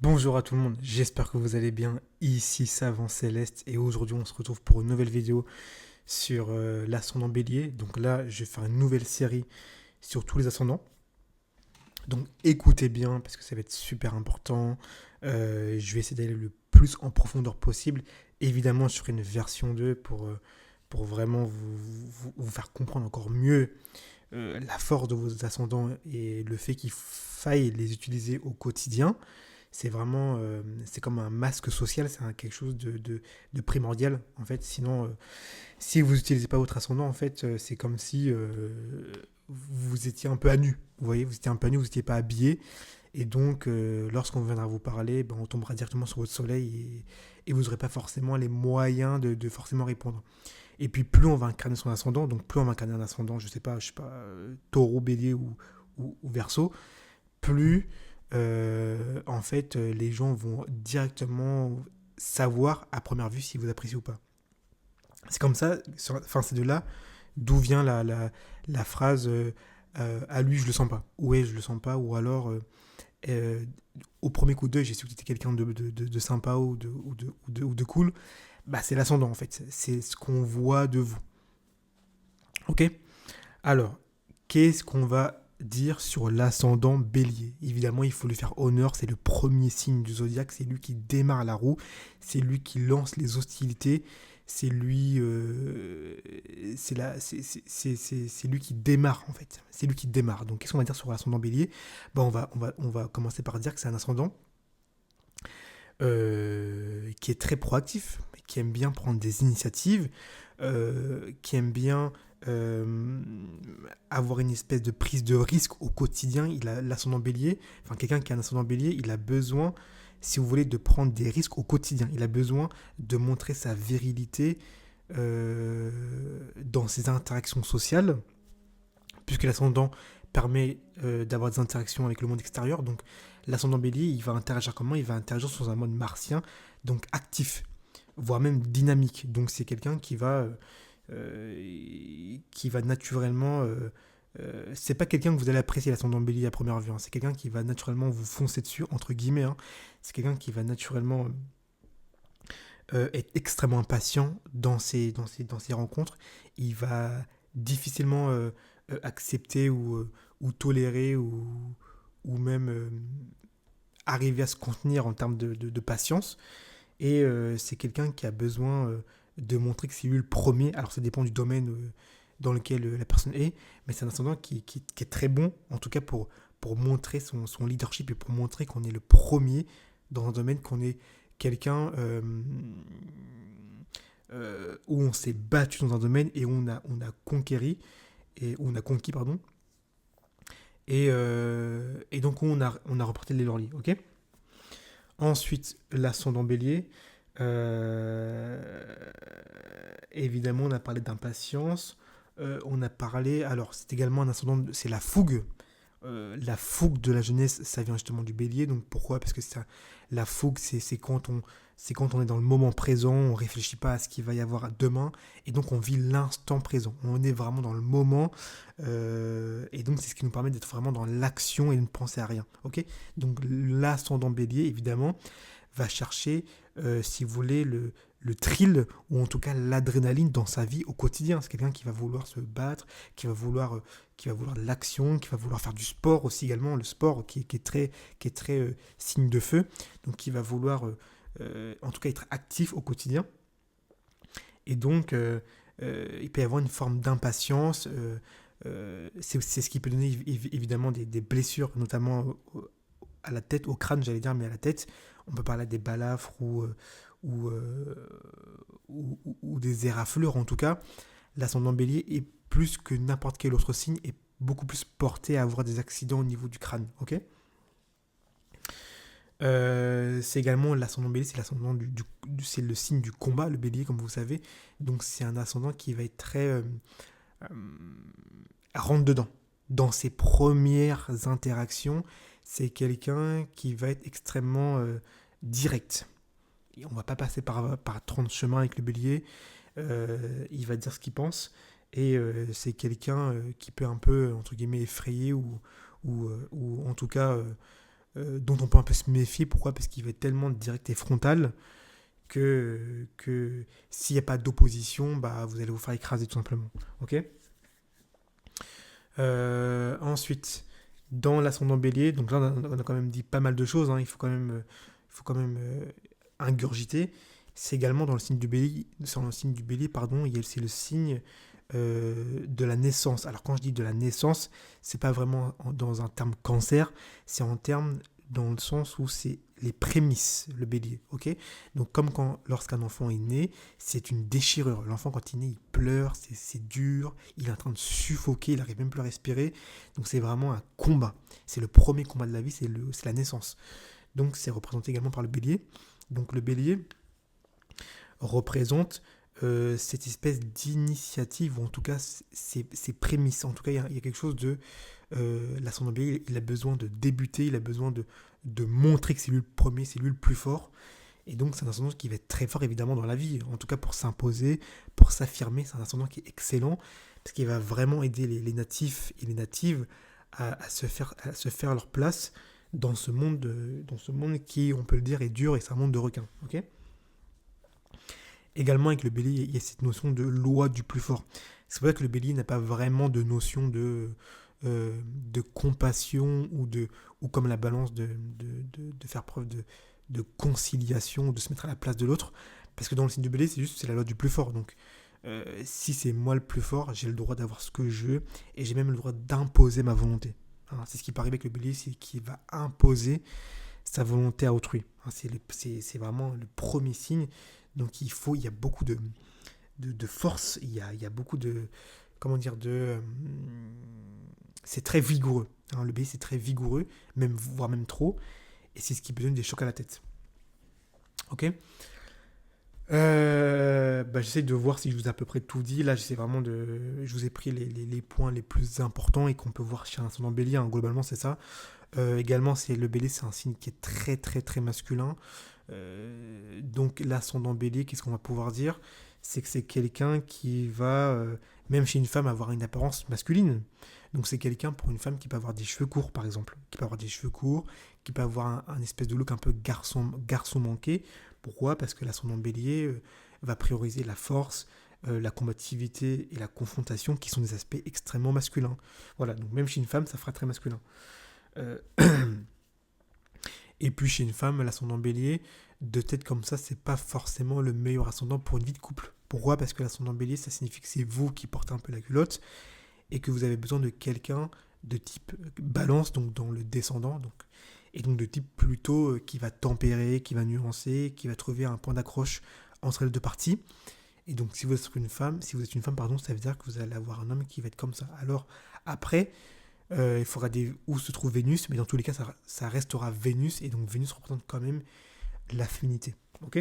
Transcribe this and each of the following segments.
Bonjour à tout le monde, j'espère que vous allez bien. Ici Savant Céleste et aujourd'hui on se retrouve pour une nouvelle vidéo sur l'ascendant bélier. Donc là je vais faire une nouvelle série sur tous les ascendants. Donc écoutez bien parce que ça va être super important. Je vais essayer d'aller le plus en profondeur possible. Évidemment je ferai une version 2 pour vraiment vous faire comprendre encore mieux la force de vos ascendants et le fait qu'il faille les utiliser au quotidien. C'est vraiment, c'est comme un masque social, c'est quelque chose de primordial en fait. Sinon, si vous n'utilisez pas votre ascendant, en fait, c'est comme si vous étiez un peu à nu. Vous voyez, vous étiez un peu à nu, vous n'étiez pas habillé. Et donc, lorsqu'on viendra vous parler, ben, on tombera directement sur votre soleil et vous n'aurez pas forcément les moyens de forcément répondre. Et puis, plus on va incarner son ascendant, donc plus on va incarner un ascendant, je sais pas, taureau, bélier ou verso, plus en fait les gens vont directement savoir à première vue si vous appréciez ou pas. C'est comme ça, enfin c'est de là d'où vient la phrase à lui je le sens pas, ouais je le sens pas, ou alors euh, au premier coup d'œil j'ai su que tu étais quelqu'un de sympa ou de cool, bah c'est l'ascendant en fait, c'est ce qu'on voit de vous. Ok. Alors, qu'est-ce qu'on va dire sur l'ascendant bélier? Évidemment, il faut lui faire honneur, c'est le premier signe du zodiaque, c'est lui qui démarre la roue, c'est lui qui lance les hostilités, c'est lui, c'est lui qui démarre en fait, c'est lui qui démarre. Donc, qu'est-ce qu'on va dire sur l'ascendant bélier? Ben, on va commencer par dire que c'est un ascendant qui est très proactif, qui aime bien prendre des initiatives, qui aime bien euh, avoir une espèce de prise de risque au quotidien. Il a l'ascendant bélier, enfin quelqu'un qui a un ascendant bélier, il a besoin, si vous voulez, de prendre des risques au quotidien. Il a besoin de montrer sa virilité dans ses interactions sociales, puisque l'ascendant permet d'avoir des interactions avec le monde extérieur. Donc l'ascendant bélier, il va interagir comment? Il va interagir sur un mode martien, donc actif, voire même dynamique. Donc c'est quelqu'un qui va naturellement... c'est pas quelqu'un que vous allez apprécier l'ascendant bélier à première vue, hein. C'est quelqu'un qui va naturellement vous foncer dessus, entre guillemets, hein. C'est quelqu'un qui va naturellement être extrêmement impatient dans ses rencontres. Il va difficilement accepter ou tolérer ou même arriver à se contenir en termes de patience. Et c'est quelqu'un qui a besoin de montrer que c'est lui le premier. Alors ça dépend du domaine dans lequel la personne est, mais c'est un ascendant qui est très bon, en tout cas pour montrer son leadership et pour montrer qu'on est le premier dans un domaine, qu'on est quelqu'un où on s'est battu dans un domaine et où on a conquéri, et où on a conquis, pardon, et donc où on a remporté les lauriers, ok. Ensuite, l'ascendant bélier. Euh, Évidemment, on a parlé d'impatience. On a parlé. Alors, c'est également un ascendant. C'est la fougue. La fougue de la jeunesse, ça vient justement du bélier. Donc pourquoi? Parce que la fougue, c'est quand on est dans le moment présent, on ne réfléchit pas à ce qu'il va y avoir demain, et donc on vit l'instant présent. On est vraiment dans le moment, et donc c'est ce qui nous permet d'être vraiment dans l'action et de ne penser à rien. Ok. Donc l'ascendant bélier, évidemment, va chercher, si vous voulez, le thrill, ou en tout cas l'adrénaline dans sa vie au quotidien. C'est quelqu'un qui va vouloir se battre, qui va vouloir de l'action, qui va vouloir faire du sport aussi également, le sport qui est très signe de feu, donc qui va vouloir en tout cas être actif au quotidien. Et donc il peut y avoir une forme d'impatience, c'est ce qui peut donner évidemment des blessures, notamment à la tête, au crâne j'allais dire, mais à la tête, on peut parler des balafres ou, euh, ou des éraflures en tout cas. L'ascendant bélier est plus que n'importe quel autre signe, est beaucoup plus porté à avoir des accidents au niveau du crâne, ok. C'est également l'ascendant bélier, c'est l'ascendant c'est le signe du combat, le bélier, comme vous savez. Donc c'est un ascendant qui va être très euh, rentre dedans. Dans ses premières interactions, c'est quelqu'un qui va être extrêmement direct. Et on va pas passer par 30 chemins avec le bélier. Il va dire ce qu'il pense. Et c'est quelqu'un qui peut un peu, entre guillemets, effrayer ou en tout cas dont on peut un peu se méfier. Pourquoi? Parce qu'il va être tellement direct et frontal que s'il n'y a pas d'opposition, bah, vous allez vous faire écraser tout simplement. Ok. Ensuite, dans l'ascendant bélier, donc là on a quand même dit pas mal de choses, hein, il faut quand même ingurgiter. C'est également dans le signe du bélier, pardon, c'est le signe de la naissance. Alors quand je dis de la naissance, c'est pas vraiment dans un terme cancer, c'est en terme dans le sens où c'est les prémices, le bélier, ok. Donc comme lorsqu'un enfant est né, c'est une déchirure. L'enfant quand il est né, il pleure, c'est dur, il est en train de suffoquer, il n'arrive même plus à respirer. Donc c'est vraiment un combat. C'est le premier combat de la vie, c'est la naissance. Donc c'est représenté également par le bélier. Donc le bélier représente cette espèce d'initiative, ou en tout cas ces prémices. En tout cas, il y a quelque chose de... l'ascendant bélier, il a besoin de débuter, il a besoin de montrer que c'est lui le premier, c'est lui le plus fort. Et donc c'est un ascendant qui va être très fort évidemment dans la vie, en tout cas pour s'imposer, pour s'affirmer. C'est un ascendant qui est excellent, parce qu'il va vraiment aider les natifs et les natives à se faire leur place dans ce monde qui, on peut le dire, est dur, et c'est un monde de requins. Ok. Également avec le bélier, il y a cette notion de loi du plus fort. C'est vrai que le bélier n'a pas vraiment de notion de compassion ou comme la balance de faire preuve de conciliation, de se mettre à la place de l'autre. Parce que dans le signe du bélier, c'est la loi du plus fort. Donc si c'est moi le plus fort, j'ai le droit d'avoir ce que je veux et j'ai même le droit d'imposer ma volonté. Hein, c'est ce qui peut arriver avec le bélier, c'est qu'il va imposer sa volonté à autrui. Hein, c'est vraiment le premier signe. Donc il y a beaucoup de force, il y a beaucoup de... Comment dire c'est très vigoureux. Hein, le bélier, c'est très vigoureux, voire même trop. Et c'est ce qui peut donner des chocs à la tête. Ok. J'essaie de voir si je vous ai à peu près tout dit. Là, je vous ai pris les points les plus importants et qu'on peut voir chez un ascendant bélier. Hein. Globalement, c'est ça. Également, le bélier, c'est un signe qui est très, très, très masculin. Donc, l'ascendant bélier, qu'est-ce qu'on va pouvoir dire? C'est que c'est quelqu'un qui va, même chez une femme, avoir une apparence masculine. Donc, c'est quelqu'un, pour une femme, qui peut avoir des cheveux courts, par exemple. Qui peut avoir des cheveux courts, qui peut avoir un espèce de look un peu garçon manqué. Pourquoi? Parce que l'ascendant bélier va prioriser la force, la combativité et la confrontation, qui sont des aspects extrêmement masculins. Voilà, donc même chez une femme, ça fera très masculin. Euh, Et puis chez une femme, l'ascendant bélier, de tête comme ça, c'est pas forcément le meilleur ascendant pour une vie de couple. Pourquoi? Parce que l'ascendant bélier, ça signifie que c'est vous qui portez un peu la culotte et que vous avez besoin de quelqu'un de type balance, donc dans le descendant, et donc de type plutôt qui va tempérer, qui va nuancer, qui va trouver un point d'accroche entre les deux parties. Et donc si vous êtes une femme, pardon, ça veut dire que vous allez avoir un homme qui va être comme ça. Alors après, il faudra où se trouve Vénus, mais dans tous les cas, ça restera Vénus, et donc Vénus représente quand même la féminité. Ok.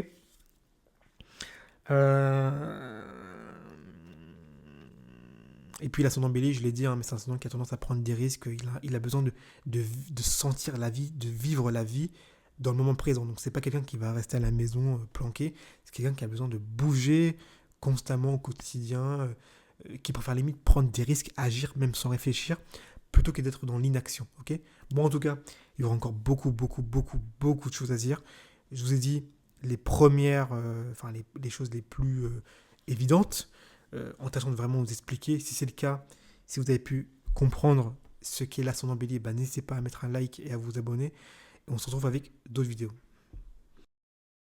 Et puis l'ascendant bélier, je l'ai dit, hein, mais c'est un ascendant qui a tendance à prendre des risques. Il a besoin de sentir la vie, de vivre la vie dans le moment présent. Donc c'est pas quelqu'un qui va rester à la maison planqué, c'est quelqu'un qui a besoin de bouger constamment au quotidien, qui préfère limite prendre des risques, agir même sans réfléchir, plutôt que d'être dans l'inaction. Ok. Bon, en tout cas, il y aura encore beaucoup, beaucoup, beaucoup, beaucoup de choses à dire. Je vous ai dit les premières, les choses les plus évidentes, en tâchant de vraiment vous expliquer. Si c'est le cas, si vous avez pu comprendre ce qu'est l'ascendant bélier, n'hésitez pas à mettre un like et à vous abonner. Et on se retrouve avec d'autres vidéos.